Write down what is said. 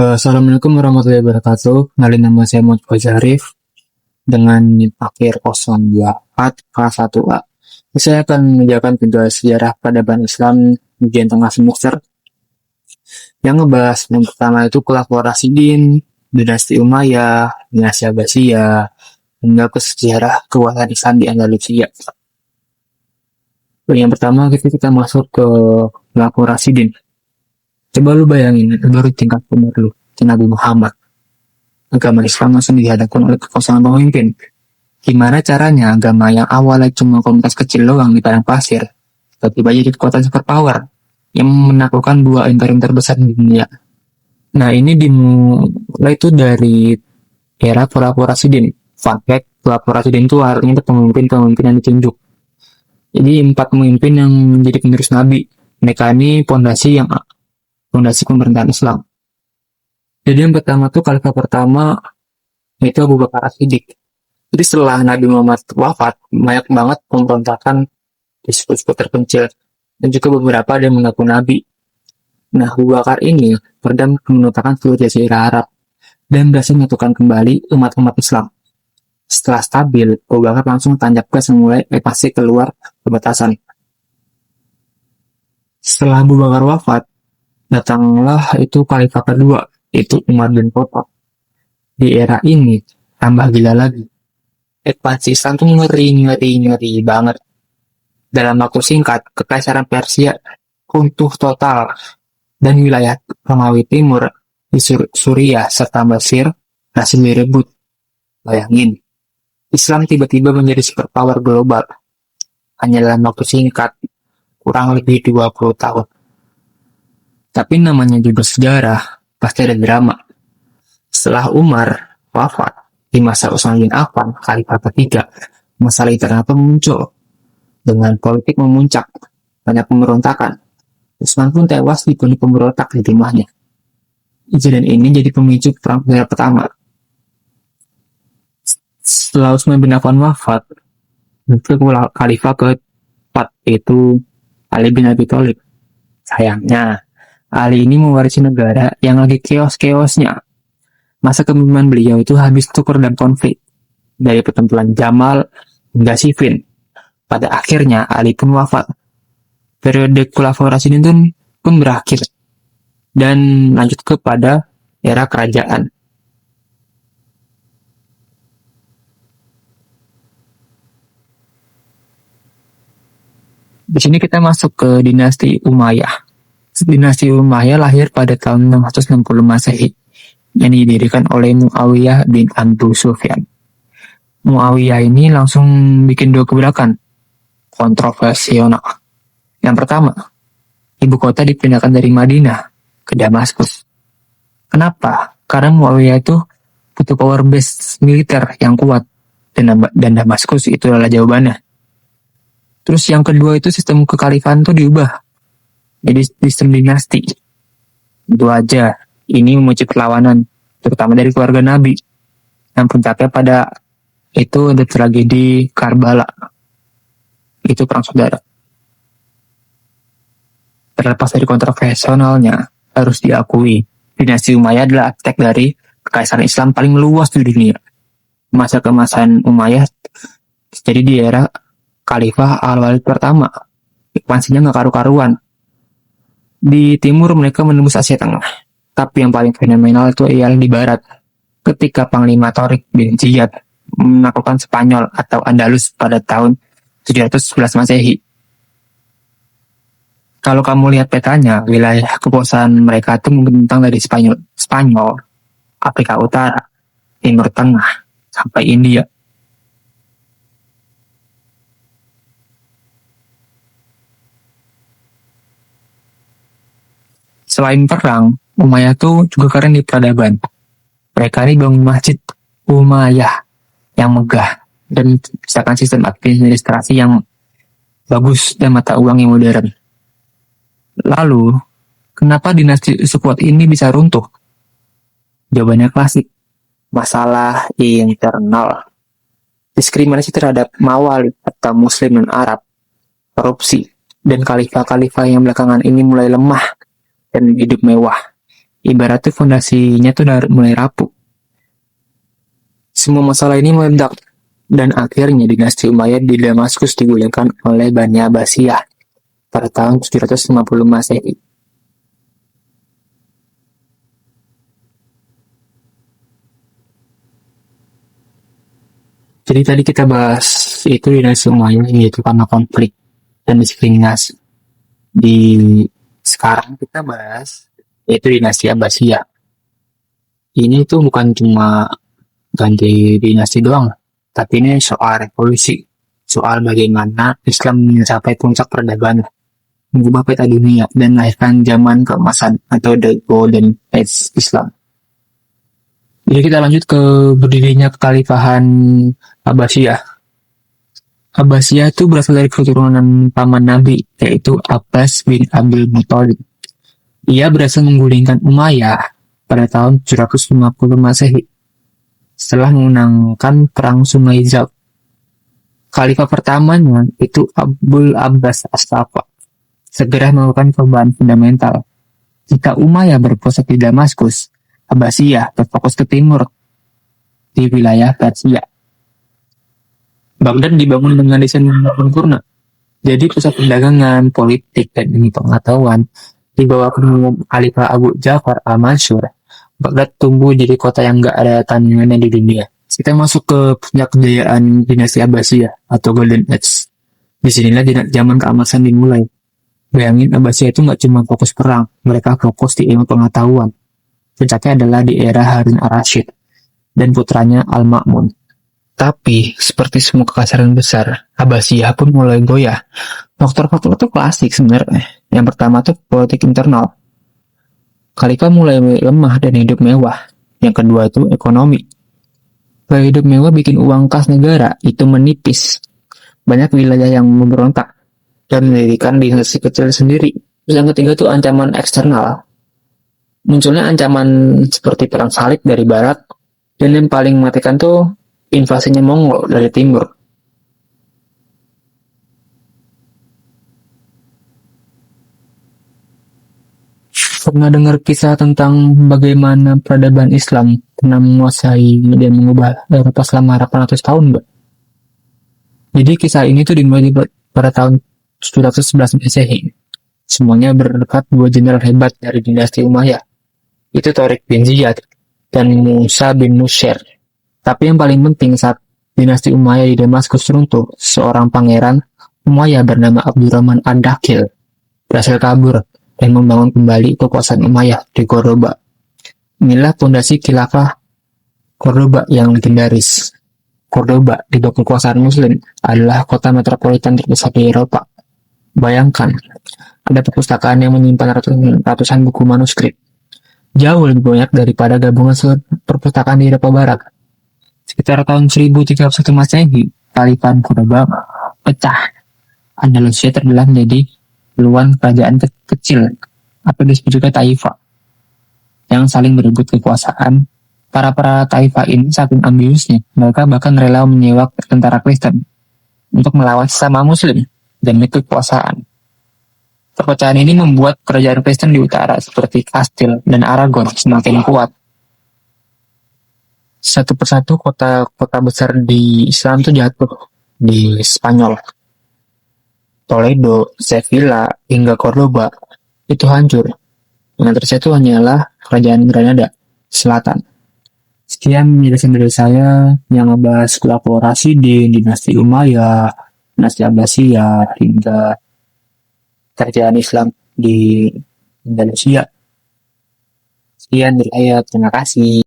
Assalamualaikum warahmatullahi wabarakatuh. Kenalin, nama saya Muhammad Fajar Arif dengan NIM akhir 024 kelas 1A. Saya akan menjelaskan tugas sejarah peradaban Islam ujian tengah semester yang ngebahas yang pertama itu Khulafaur Rasyidin, dinasti Umayyah, dinasti Abbasiyah, hingga ke sejarah kekuatan Islam di Andalusia. Yang pertama kita masuk ke Khulafaur Rasyidin. Coba lu bayangin, baru tingkat umur lu, Nabi Muhammad. Agama Islam langsung dihadapkan oleh kekosongan pemimpin. Gimana caranya agama yang awalnya cuma komunitas kecil doang di padang pasir, tiba-tiba jadi kekuatan superpower yang menaklukkan dua imperium terbesar di dunia. Nah, ini dimulai itu dari era Khulafaur Rasyidin. Fun fact, Khulafaur Rasyidin itu artinya pemimpin-pemimpin yang ditunjuk. Jadi 4 pemimpin yang menjadi penerus Nabi. Mereka ini fondasi pemerintahan Islam. Jadi yang pertama tuh khalifah pertama itu Abu Bakar As-Siddiq. Jadi setelah Nabi Muhammad wafat, banyak banget pemberontakan di suku-suku terpencil dan juga beberapa ada yang mengaku Nabi. Nah, Abu Bakar ini perdam pemberontakan seluruh Jazirah Arab dan berhasil menyatukan kembali umat-umat Islam. Setelah stabil, Abu Bakar langsung tancap gas mulai ekspansi keluar perbatasan. Setelah Abu Bakar wafat, datanglah itu khalifah kedua, itu Umar bin Khattab. Di era ini tambah gila lagi. Ekspansi Islam tuh ngeri banget. Dalam waktu singkat, kekaisaran Persia runtuh total dan wilayah Romawi Timur di Suriah serta Mesir masih direbut. Bayangin, Islam tiba-tiba menjadi superpower global hanya dalam waktu singkat, kurang lebih 20 tahun. Tapi namanya juga sejarah, pasti ada drama. Setelah Umar wafat, di masa Utsman bin Affan, khalifah ketiga, masalah internal pun muncul. Dengan politik memuncak, banyak pemberontakan. Utsman pun tewas dibunuh pemberontak di rumahnya. Insiden ini jadi pemicu perang dunia pertama. Setelah Utsman bin Affan wafat, khalifah keempat itu Ali bin Abi Thalib. Sayangnya, Ali ini mewarisi negara yang lagi keos-keosnya. Masa kepemimpinan beliau itu habis tukur dan konflik. Dari pertempuran Jamal hingga Siffin. Pada akhirnya Ali pun wafat. Periode Khulafaur Rasyidin pun berakhir. Dan lanjut kepada era kerajaan. Di sini kita masuk ke dinasti Umayyah. Dinasti Umayyah lahir pada tahun 660 Masehi yang didirikan oleh Muawiyah bin Abu Sufyan. Muawiyah ini langsung bikin 2 gebrakan kontroversial. Yang pertama, ibu kota dipindahkan dari Madinah ke Damaskus. Kenapa? Karena Muawiyah itu butuh power base militer yang kuat dan Damaskus itu adalah jawabannya. Terus yang kedua itu sistem kekhalifahan itu diubah jadi sistem dinasti. Itu aja. Ini memicu perlawanan, terutama dari keluarga Nabi. Yang puncaknya pada itu ada tragedi Karbala. Itu perang saudara. Terlepas dari kontroversialnya, harus diakui, dinasti Umayyah adalah arsitek dari kekaisaran Islam paling luas di dunia. Masa keemasan Umayyah jadi di era Khalifah Al-Walid pertama. Ekspansinya nggak karu-karuan. Di timur mereka menembus Asia Tengah. Tapi yang paling fenomenal itu ialah di barat. Ketika Panglima Tariq bin Ziyad menaklukkan Spanyol atau Andalus pada tahun 711 Masehi. Kalau kamu lihat petanya, wilayah kekuasaan mereka itu membentang dari Spanyol, Afrika Utara, Timur Tengah, sampai India. Selain perang, Umayyah itu juga keren di peradaban. Mereka ini bangun masjid Umayyah yang megah dan menciptakan sistem administrasi yang bagus dan mata uang yang modern. Lalu, kenapa dinasti sekuat ini bisa runtuh? Jawabannya klasik, masalah internal. Diskriminasi terhadap Mawali atau Muslim dan Arab, korupsi, dan khalifah-khalifah yang belakangan ini mulai lemah dan hidup mewah. Ibaratnya fondasinya tuh dari mulai rapuh. Semua masalah ini meledak dan akhirnya dinasti Umayyad di Damaskus digulingkan oleh Bani Abbasiyah pada tahun 750 Masehi. Jadi tadi kita bahas itu dinasti Umayyad yaitu karena konflik dan diskriminasi. Di sekarang kita bahas yaitu dinasti Abbasiyah. Ini tuh bukan cuma ganti dinasti doang, tapi ini soal revolusi, soal bagaimana Islam mencapai puncak peradaban, mengubah peta dunia, dan melahirkan zaman keemasan atau the golden age Islam. Jadi kita lanjut ke berdirinya kekhalifahan Abbasiyah. Abbasiyah itu berasal dari keturunan paman Nabi, yaitu Abbas bin Abdul Muthalib. Ia berhasil menggulingkan Umayyah pada tahun 750 Masehi setelah memenangkan perang Sungai Zab. Khalifah pertamanya itu Abdul Abbas As-Saffah segera melakukan perubahan fundamental. Jika Umayyah berpusat di Damaskus, Abbasiyah berfokus ke timur di wilayah Persia. Baghdad dibangun dengan desain sempurna. Jadi pusat perdagangan, politik, dan pengetahuan di bawah kepemimpinan Khalifah Abu Ja'far al-Mansur. Baghdad tumbuh jadi kota yang gak ada tandingannya di dunia. Kita masuk ke puncak kejayaan dinasti Abbasiyah atau Golden Age. Disinilah zaman keemasan dimulai. Bayangin Abbasiyah itu gak cuma fokus perang, mereka fokus di ilmu pengetahuan. Puncaknya adalah di era Harun al-Rashid dan putranya Al-Ma'mun. Tapi, seperti semua kekasaran besar, Abbasiyah pun mulai goyah. Faktor-faktor itu klasik sebenarnya. Yang pertama tuh politik internal. Khalifah mulai lemah dan hidup mewah. Yang kedua itu ekonomi. Gaya hidup mewah bikin uang kas negara itu menipis. Banyak wilayah yang memberontak dan mendirikan dinasti kecil sendiri. Terus yang ketiga itu ancaman eksternal. Munculnya ancaman seperti perang salib dari barat, dan yang paling mematikan tuh invasinya Mongol dari timur. Pernah dengar kisah tentang bagaimana peradaban Islam pernah menguasai dan mengubah Eropa selama 800 tahun, Mbak? Jadi kisah ini tuh dimulai pada tahun 711 Masehi. Semuanya berkat dua jenderal hebat dari dinasti Umayyah. Itu Tariq bin Ziyad dan Musa bin Nusayr. Tapi yang paling penting saat dinasti Umayyah di Damaskus runtuh, seorang pangeran Umayyah bernama Abdurrahman Ad-Dakhil berhasil kabur dan membangun kembali kekuasaan Umayyah di Cordoba. Inilah fondasi khilafah Cordoba yang legendaris. Cordoba di bawah kekuasaan Muslim adalah kota metropolitan terbesar di Eropa. Bayangkan, ada perpustakaan yang menyimpan ratusan buku manuskrip. Jauh lebih banyak daripada gabungan perpustakaan di Eropa Barat. Sekitar tahun 1031 Masehi, Khalifah Cordoba pecah. Andalusia terbelah menjadi puluhan kerajaan kecil atau disebut juga Taifah yang saling berebut kekuasaan. Para Taifah ini saking ambiusnya, mereka bahkan rela menyewa tentara Kristen untuk melawan sesama Muslim demi kekuasaan. Perpecahan ini membuat kerajaan Kristen di utara seperti Kastil dan Aragon semakin kuat. Satu persatu kota besar di Islam itu jatuh di Spanyol. Toledo, Sevilla, hingga Cordoba itu hancur. Yang tersisa itu hanyalah kerajaan Granada Selatan. Sekian penjelasan dari saya yang membahas kolaborasi di dinasti Umayyah, dinasti Abbasiyah, hingga kerajaan Islam di Indonesia. Sekian dari saya, terima kasih.